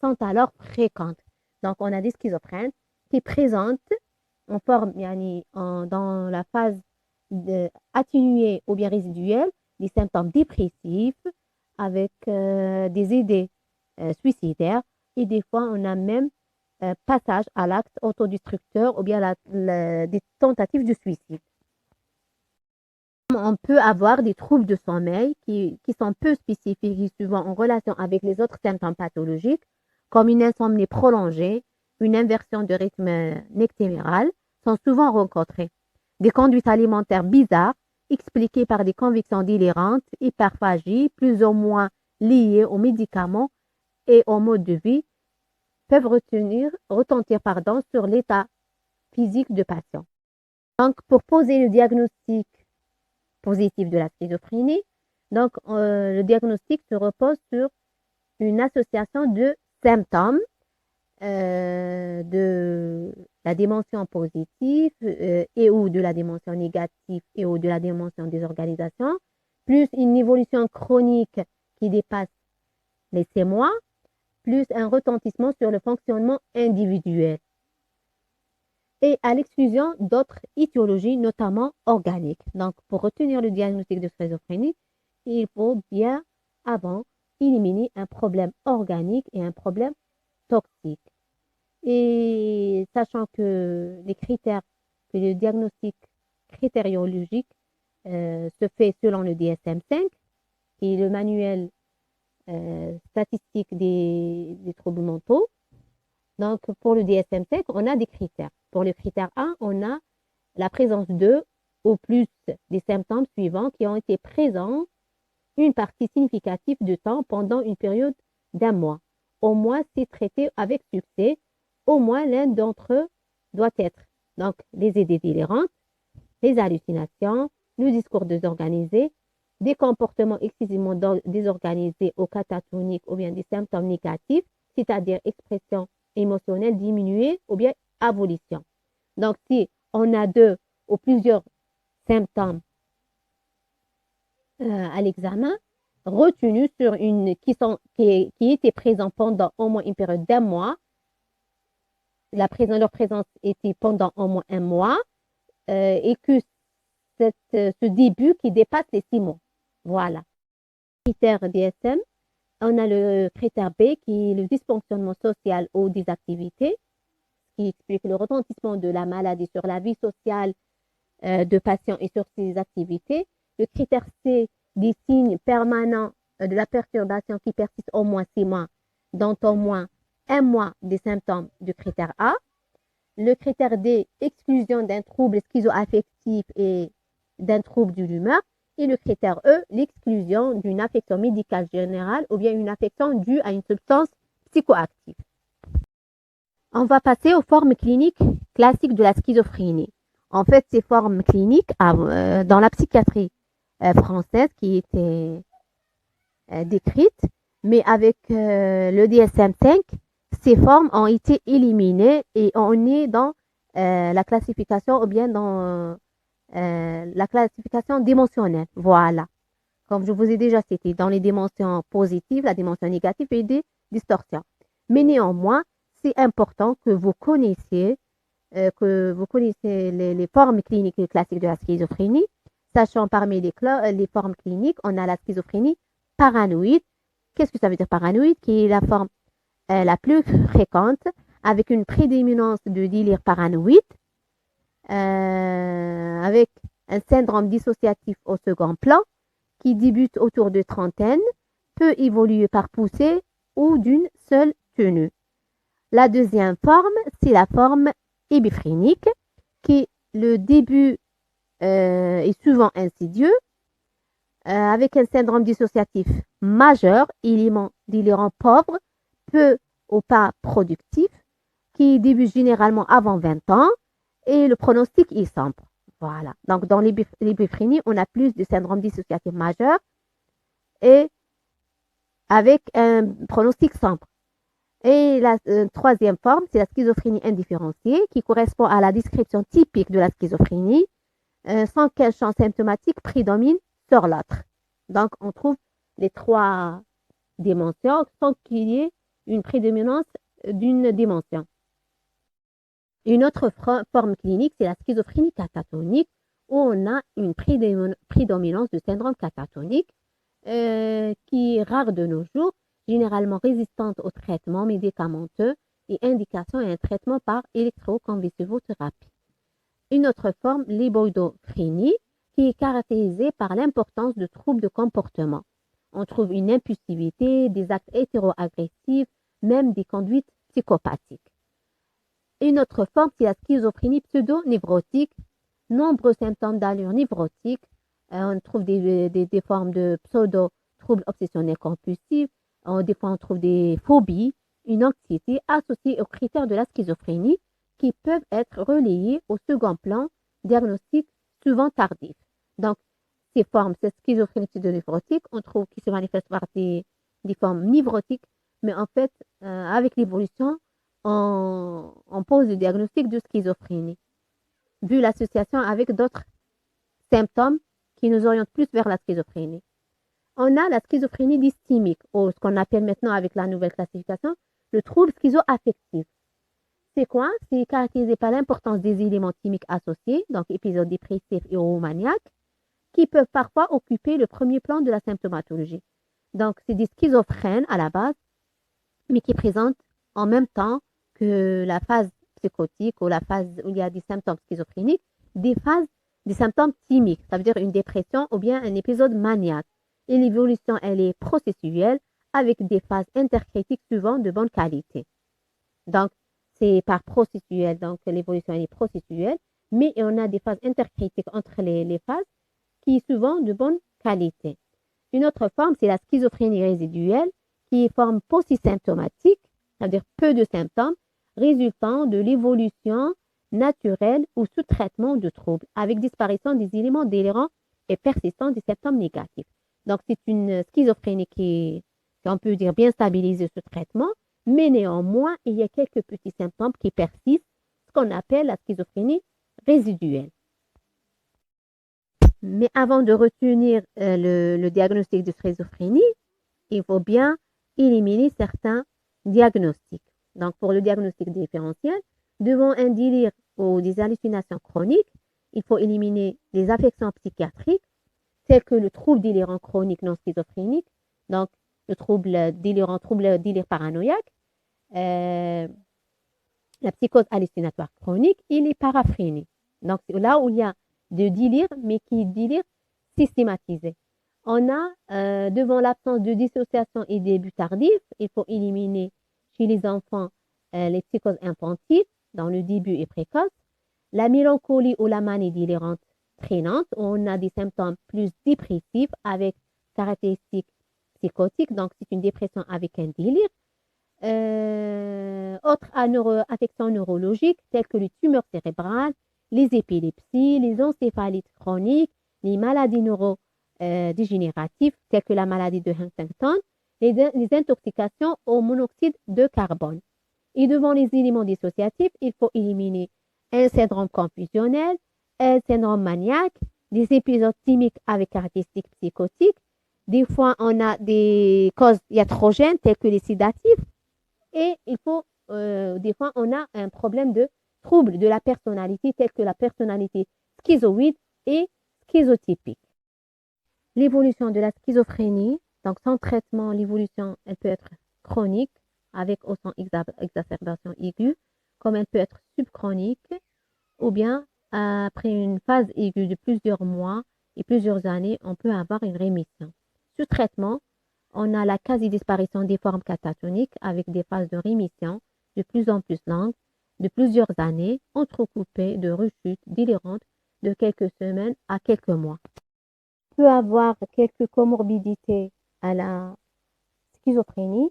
sont alors fréquentes. Donc, on a des schizophrènes qui présentent en forme, dans la phase atténuée ou bien résiduelle, des symptômes dépressifs avec des idées suicidaires et des fois on a même passage à l'acte autodestructeur ou bien des tentatives de suicide. On peut avoir des troubles de sommeil qui sont peu spécifiques et souvent en relation avec les autres symptômes pathologiques, comme une insomnie prolongée, une inversion de rythme nocturne, sont souvent rencontrés. Des conduites alimentaires bizarres, expliquées par des convictions délirantes, hyperphagie, plus ou moins liées aux médicaments et au mode de vie, peuvent retentir sur l'état physique de patient. Donc, pour poser le diagnostic positif de la schizophrénie, donc, le diagnostic se repose sur une association de symptômes de la dimension positive et ou de la dimension négative et ou de la dimension des organisations, plus une évolution chronique qui dépasse les 6 mois, plus un retentissement sur le fonctionnement individuel et à l'exclusion d'autres étiologies, notamment organiques. Donc, pour retenir le diagnostic de schizophrénie, il faut bien avant éliminer un problème organique et un problème toxique. Et sachant que le diagnostic critériologique se fait selon le DSM-5, qui est le manuel statistique des troubles mentaux. Donc, pour le DSM-5, on a des critères. Pour le critère 1, on a la présence de ou plus des symptômes suivants qui ont été présents une partie significative de temps pendant une période d'1 mois. Au moins, c'est traité avec succès. Au moins, l'un d'entre eux doit être donc les idées délirantes, les hallucinations, le discours désorganisé, des comportements excessivement désorganisés ou catatoniques ou bien des symptômes négatifs, c'est-à-dire expression émotionnelle diminuée ou bien abolition. Donc, si on a 2 ou plusieurs symptômes à l'examen, retenus sur qui étaient présents pendant au moins une période d'1 mois, leur présence était pendant au moins un mois et que ce début qui dépasse les 6 mois. Voilà. Critère DSM, on a le critère B qui est le dysfonctionnement social ou des activités, qui explique le retentissement de la maladie sur la vie sociale de patients et sur ses activités. Le critère C, des signes permanents de la perturbation qui persistent au moins 6 mois, dont au moins un mois des symptômes du critère A. Le critère D, exclusion d'un trouble schizoaffectif et d'un trouble de l'humeur. Et le critère E, l'exclusion d'une affection médicale générale ou bien une affection due à une substance psychoactive. On va passer aux formes cliniques classiques de la schizophrénie. En fait, ces formes cliniques, dans la psychiatrie française qui étaient décrites, mais avec le DSM-5, ces formes ont été éliminées et on est dans la classification ou bien dans la classification dimensionnelle. Voilà. Comme je vous ai déjà cité, dans les dimensions positives, la dimension négative et des distorsions. Mais néanmoins, c'est important que vous connaissiez les formes cliniques classiques de la schizophrénie, sachant parmi les formes cliniques, on a la schizophrénie paranoïde. Qu'est-ce que ça veut dire paranoïde? Qui est la forme la plus fréquente, avec une prédominance de délire paranoïde, avec un syndrome dissociatif au second plan, qui débute autour de trentaine, peut évoluer par poussée ou d'une seule tenue. La deuxième forme, c'est la forme épiphrénique, qui le début est souvent insidieux, avec un syndrome dissociatif majeur, délirant pauvre, peu ou pas productif, qui débute généralement avant 20 ans, et le pronostic est sombre. Voilà. Donc, dans l'épiphrénie, on a plus de syndrome dissociatif majeur et avec un pronostic sombre. Et la troisième forme, c'est la schizophrénie indifférenciée, qui correspond à la description typique de la schizophrénie, sans qu'un champ symptomatique prédomine sur l'autre. Donc, on trouve les trois dimensions sans qu'il y ait une prédominance d'une dimension. Une autre forme clinique, c'est la schizophrénie catatonique, où on a une prédominance de syndrome catatonique qui est rare de nos jours, généralement résistante aux traitements médicamenteux et indication à un traitement par électroconvulsivothérapie. Une autre forme, l'hypoïdophrénie, qui est caractérisée par l'importance de troubles de comportement. On trouve une impulsivité, des actes hétéroagressifs, même des conduites psychopathiques. Une autre forme, c'est la schizophrénie pseudo-névrotique. Nombreux symptômes d'allure névrotique. On trouve des formes de pseudo-troubles obsessionnels compulsifs. Des fois, on trouve des phobies, une anxiété associée aux critères de la schizophrénie qui peuvent être relayés au second plan, diagnostic souvent tardif. Donc, ces formes, cette schizophrénie pseudo-névrotique, on trouve qui se manifestent par des formes névrotiques, mais en fait, avec l'évolution, on pose le diagnostic de schizophrénie, vu l'association avec d'autres symptômes qui nous orientent plus vers la schizophrénie. On a la schizophrénie dysthymique, ou ce qu'on appelle maintenant avec la nouvelle classification, le trouble schizoaffectif. C'est quoi? C'est caractérisé par l'importance des éléments chimiques associés, donc épisodes dépressifs et ou maniaques, qui peuvent parfois occuper le premier plan de la symptomatologie. Donc, c'est des schizophrènes à la base, mais qui présentent en même temps que la phase psychotique ou la phase où il y a des symptômes schizophréniques, des symptômes thymiques, ça veut dire une dépression ou bien un épisode maniaque. Et l'évolution, elle est processuelle avec des phases intercritiques souvent de bonne qualité. Donc, c'est par processuel, donc l'évolution, elle est processuelle, mais on a des phases intercritiques entre les phases qui est souvent de bonne qualité. Une autre forme, c'est la schizophrénie résiduelle, qui est forme polysymptomatique, c'est-à-dire peu de symptômes, résultant de l'évolution naturelle ou sous traitement de troubles, avec disparition des éléments délirants et persistance des symptômes négatifs. Donc, c'est une schizophrénie qui on peut dire, bien stabilisée sous traitement, mais néanmoins, il y a quelques petits symptômes qui persistent, ce qu'on appelle la schizophrénie résiduelle. Mais avant de retenir le diagnostic de schizophrénie, il faut bien éliminer certains diagnostics. Donc, pour le diagnostic différentiel, Devant un délire ou des hallucinations chroniques, il faut éliminer les affections psychiatriques telles que le trouble délirant chronique non schizophrénique, donc le trouble délire paranoïaque, euh, la psychose hallucinatoire chronique et les paraphrénies. Donc, c'est là où il y a de délire, mais qui est délire systématisé. On a, devant l'absence de dissociation et début tardif, il faut éliminer chez les enfants les psychoses infantiles, dans le début et précoce, la mélancolie ou la manie délirante traînante, où on a des symptômes plus dépressifs avec caractéristiques psychotiques, donc c'est une dépression avec un délire. Autres affections neurologiques telles que les tumeurs cérébrales, les épilepsies, les encéphalites chroniques, les maladies neurodégénératives telles que la maladie de Huntington, les intoxications au monoxyde de carbone. Et devant les éléments dissociatifs, il faut éliminer un syndrome confusionnel, un syndrome maniaque, des épisodes thymiques avec caractéristiques psychotiques. Des fois, on a des causes iatrogènes telles que les sédatifs. Et des fois, on a un problème de trouble de la personnalité, tel que la personnalité schizoïde et schizotypique. L'évolution de la schizophrénie, donc sans traitement, l'évolution, elle peut être chronique, avec ou sans exacerbation aiguë, comme elle peut être subchronique, ou bien après une phase aiguë de plusieurs mois et plusieurs années, on peut avoir une rémission. Sous traitement, on a la quasi-disparition des formes catatoniques avec des phases de rémission de plus en plus longues, de plusieurs années, entrecoupées de rechutes délirantes de quelques semaines à quelques mois. On peut avoir quelques comorbidités à la schizophrénie.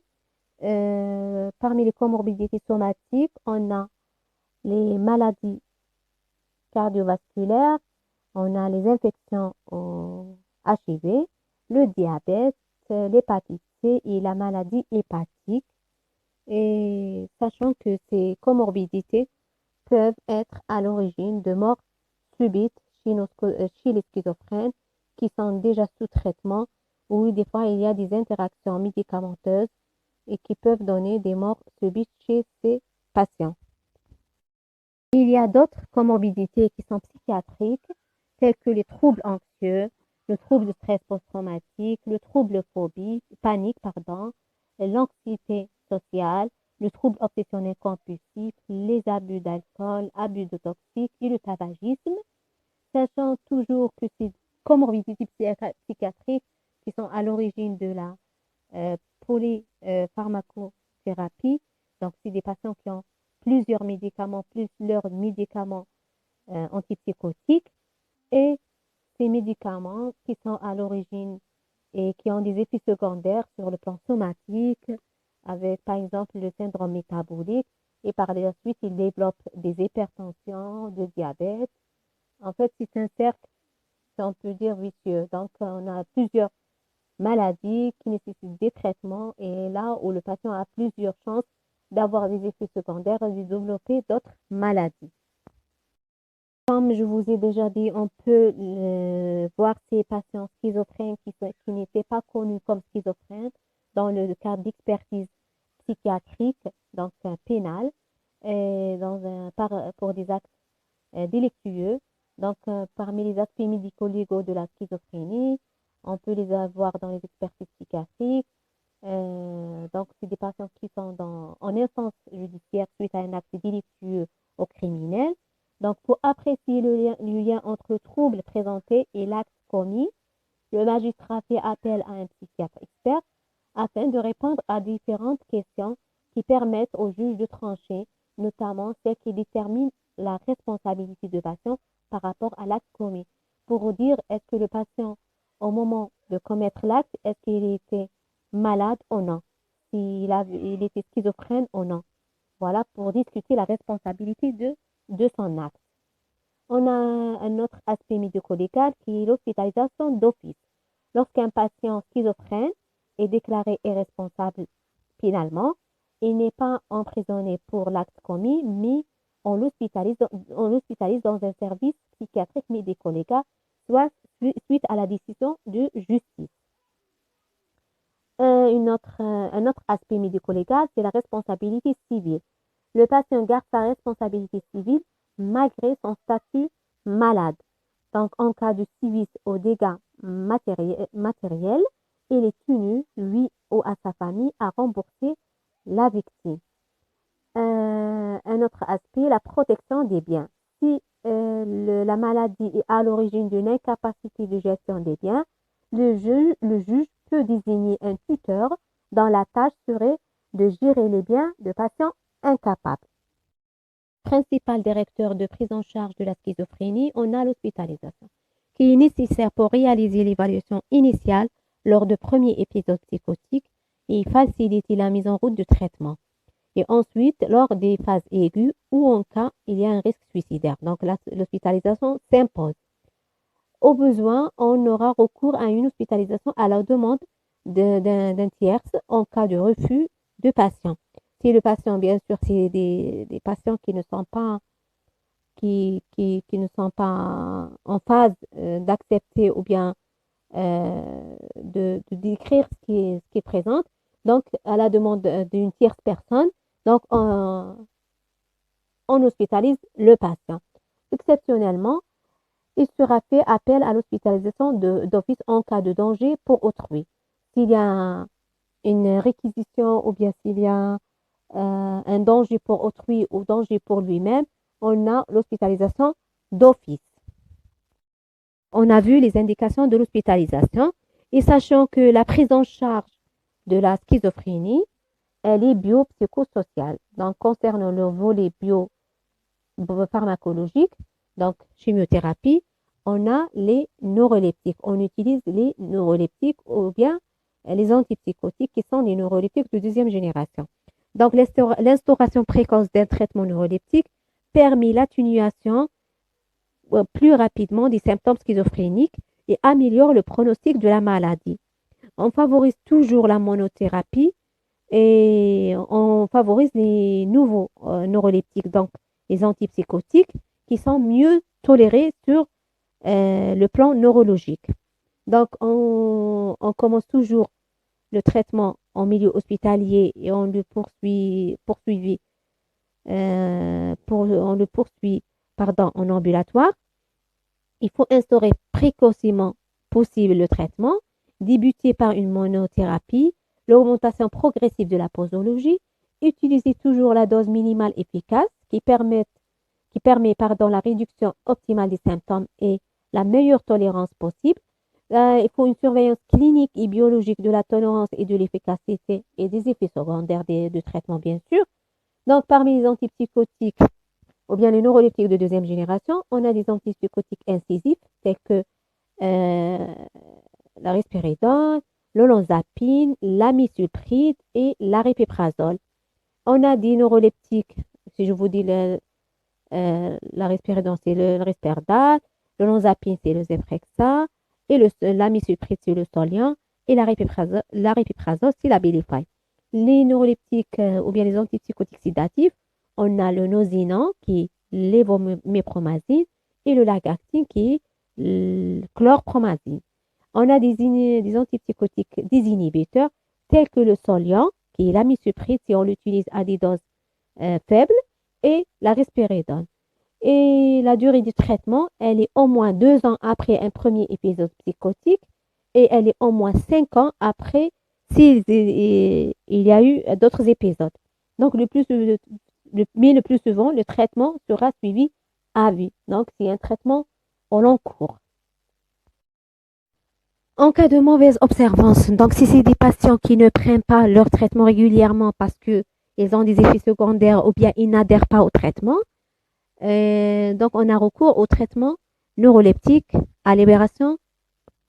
Parmi les comorbidités somatiques, on a les maladies cardiovasculaires, on a les infections au HIV, le diabète, l'hépatite C et la maladie hépatique. Et sachant que ces comorbidités peuvent être à l'origine de morts subites chez les schizophrènes qui sont déjà sous traitement, ou des fois il y a des interactions médicamenteuses et qui peuvent donner des morts subites chez ces patients. Il y a d'autres comorbidités qui sont psychiatriques, telles que les troubles anxieux, le trouble de stress post-traumatique, le trouble panique, l'anxiété sociale, le trouble obsessionnel compulsif, les abus d'alcool, abus de toxiques et le tabagisme, sachant toujours que ces comorbidités psychiatriques qui sont à l'origine de la polypharmacothérapie, donc c'est des patients qui ont plusieurs médicaments, plus leurs médicaments antipsychotiques, et ces médicaments qui sont à l'origine et qui ont des effets secondaires sur le plan somatique, avec par exemple le syndrome métabolique, et par la suite, ils développent des hypertensions, de diabète. En fait, c'est un cercle, si on peut dire, vicieux. Donc, on a plusieurs maladies qui nécessitent des traitements et là où le patient a plusieurs chances d'avoir des effets secondaires et de développer d'autres maladies. Comme je vous ai déjà dit, on peut voir ces patients schizophrènes qui n'étaient pas connus comme schizophrènes dans le cadre d'expertise psychiatrique, donc pénale, et pour des actes délictueux. Donc, parmi les aspects médico-légaux de la schizophrénie, on peut les avoir dans les expertises psychiatriques. Donc, c'est des patients qui sont en instance judiciaire suite à un acte délictueux ou criminel. Donc, pour apprécier le lien entre le trouble présenté et l'acte commis, le magistrat fait appel à un psychiatre expert afin de répondre à différentes questions qui permettent au juge de trancher, notamment celles qui déterminent la responsabilité du patient par rapport à l'acte commis. Pour dire, est-ce que le patient, au moment de commettre l'acte, est-ce qu'il était malade ou non, il était schizophrène ou non. Voilà, pour discuter la responsabilité de son acte. On a un autre aspect médico-légal qui est l'hospitalisation d'office. Lorsqu'un patient schizophrène est déclaré irresponsable pénalement, il n'est pas emprisonné pour l'acte commis, mais on l'hospitalise dans un service psychiatrique médico-légal, soit suite à la décision de justice. Un autre aspect médico-légal, c'est la responsabilité civile. le patient garde sa responsabilité civile malgré son statut malade. Donc, en cas de sévices aux dégâts matériels, il est tenu, lui ou à sa famille, à rembourser la victime. Un autre aspect, la protection des biens. Si la maladie est à l'origine d'une incapacité de gestion des biens, le juge peut désigner un tuteur dont la tâche serait de gérer les biens de patients incapables. Principal directeur de prise en charge de la schizophrénie, on a l'hospitalisation, qui est nécessaire pour réaliser l'évaluation initiale lors de premiers épisodes psychotiques et faciliter la mise en route du traitement. Et ensuite, lors des phases aiguës ou en cas il y a un risque suicidaire. Donc, l'hospitalisation s'impose. Au besoin, on aura recours à une hospitalisation à la demande d'un tierce en cas de refus de patient. Si le patient, bien sûr, c'est des patients qui ne sont pas en phase d'accepter ou bien de décrire ce qui est présente, donc à la demande d'une tierce personne, donc on hospitalise le patient. Exceptionnellement, il sera fait appel à l'hospitalisation d'office en cas de danger pour autrui. S'il y a une réquisition ou bien s'il y a un danger pour autrui ou danger pour lui-même, on a l'hospitalisation d'office. On a vu les indications de l'hospitalisation et sachant que la prise en charge de la schizophrénie, elle est biopsychosociale. Donc, concernant le volet biopharmacologique, donc chimiothérapie, on a les neuroleptiques. On utilise les neuroleptiques ou bien les antipsychotiques qui sont les neuroleptiques de deuxième génération. Donc, l'instauration précoce d'un traitement neuroleptique permet l'atténuation plus rapidement des symptômes schizophréniques et améliore le pronostic de la maladie. On favorise toujours la monothérapie et on favorise les nouveaux neuroleptiques, donc les antipsychotiques, qui sont mieux tolérés sur le plan neurologique. Donc, on commence toujours le traitement en milieu hospitalier et on le poursuit en ambulatoire. Il faut instaurer précocement possible le traitement, débuter par une monothérapie, l'augmentation progressive de la posologie, utiliser toujours la dose minimale efficace qui permet la réduction optimale des symptômes et la meilleure tolérance possible. Il faut une surveillance clinique et biologique de la tolérance et de l'efficacité et des effets secondaires de traitement, bien sûr. Donc, parmi les antipsychotiques ou bien les neuroleptiques de deuxième génération, on a des antipsychotiques incisifs tels que la risperidone, l'olanzapine, l'amisulpride et l'aripiprazole. On a des neuroleptiques, si je vous dis la risperidone, c'est le risperdal, l'olanzapine, c'est le Zyprexa, et l'amisulpride, c'est le Soliant, et l'aripiprazole, c'est la Abilify. Les neuroleptiques ou bien les antipsychotiques sédatifs, on a le Nozinan qui est l'évomépramazine et le Lagactine qui est le chlorpromazine. On a des antipsychotiques désinhibiteurs tels que le Soliant qui est l'amisulpride si on l'utilise à des doses faibles et la risperidone. Et la durée du traitement, elle est au moins 2 ans après un premier épisode psychotique et elle est au moins 5 ans après s'il y a eu d'autres épisodes. Donc, le plus souvent, le traitement sera suivi à vie. Donc, c'est un traitement au long cours. En cas de mauvaise observance, donc si c'est des patients qui ne prennent pas leur traitement régulièrement parce qu'ils ont des effets secondaires ou bien ils n'adhèrent pas au traitement, donc on a recours au traitement neuroleptique à libération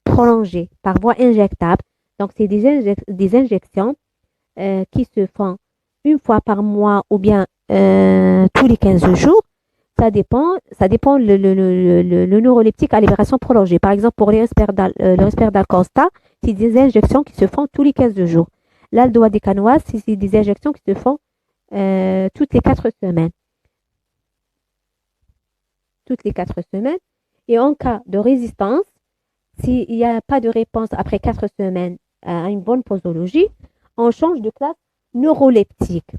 prolongée par voie injectable. Donc, c'est des injections qui se font une fois par mois ou bien tous les 15 jours. Ça dépend le neuroleptique à libération prolongée. Par exemple, pour le Risperdal Consta, c'est des injections qui se font tous les 15 jours. L'aldoa décanoise, c'est des injections qui se font toutes les 4 semaines. Et en cas de résistance, s'il n'y a pas de réponse après 4 semaines à une bonne posologie, on change de classe neuroleptique.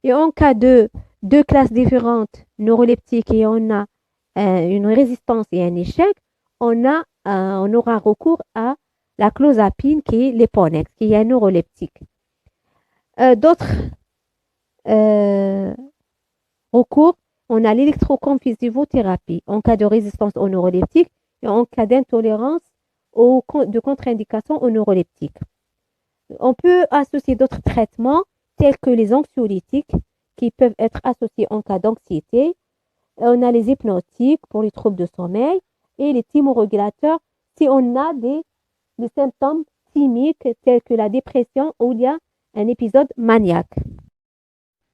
Et en cas de deux classes différentes neuroleptiques et on a une résistance et un échec, on aura recours à la clozapine qui est l'Eponex, qui est un neuroleptique. D'autres recours, on a l'électroconvulsivothérapie en cas de résistance aux neuroleptiques et en cas d'intolérance de contre-indication aux neuroleptiques. On peut associer d'autres traitements tels que les anxiolytiques qui peuvent être associés en cas d'anxiété. On a les hypnotiques pour les troubles de sommeil et les thymorégulateurs si on a des symptômes thymiques tels que la dépression ou il y a un épisode maniaque.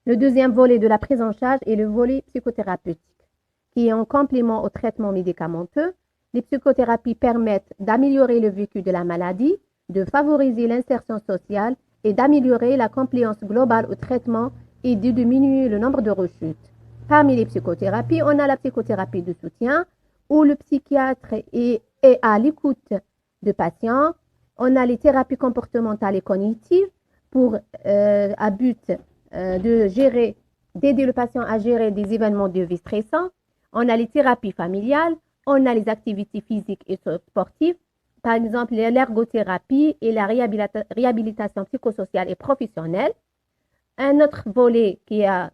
Le deuxième volet de la prise en charge est le volet psychothérapeutique, qui est en complément au traitement médicamenteux. Les psychothérapies permettent d'améliorer le vécu de la maladie, de favoriser l'insertion sociale et d'améliorer la compliance globale au traitement et de diminuer le nombre de rechutes. Parmi les psychothérapies, on a la psychothérapie de soutien où le psychiatre est à l'écoute de patients. On a les thérapies comportementales et cognitives pour à but d'aider le patient à gérer des événements de vie stressants. On a les thérapies familiales, on a les activités physiques et sportives, par exemple l'ergothérapie et la réhabilitation psychosociale et professionnelle. Un autre volet qui a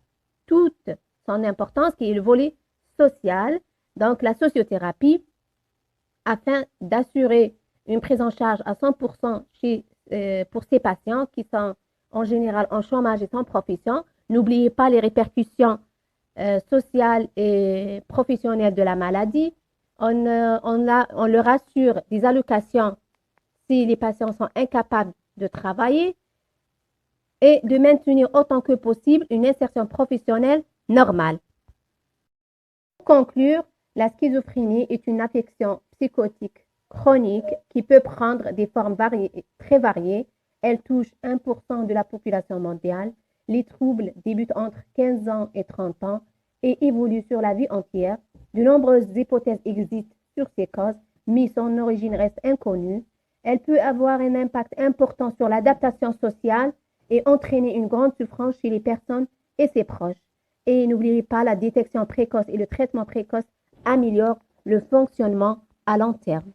toute son importance, qui est le volet social, donc la sociothérapie, afin d'assurer une prise en charge à 100% pour ces patients qui sont en général en chômage et sans profession. N'oubliez pas les répercussions sociales et professionnelles de la maladie. On leur assure des allocations si les patients sont incapables de travailler et de maintenir autant que possible une insertion professionnelle normale. Pour conclure, la schizophrénie est une affection psychotique chronique qui peut prendre des formes très variées. Elle touche 1% de la population mondiale. Les troubles débutent entre 15 ans et 30 ans et évoluent sur la vie entière. De nombreuses hypothèses existent sur ces causes, mais son origine reste inconnue. Elle peut avoir un impact important sur l'adaptation sociale et entraîner une grande souffrance chez les personnes et ses proches. Et n'oubliez pas, la détection précoce et le traitement précoce améliorent le fonctionnement à long terme.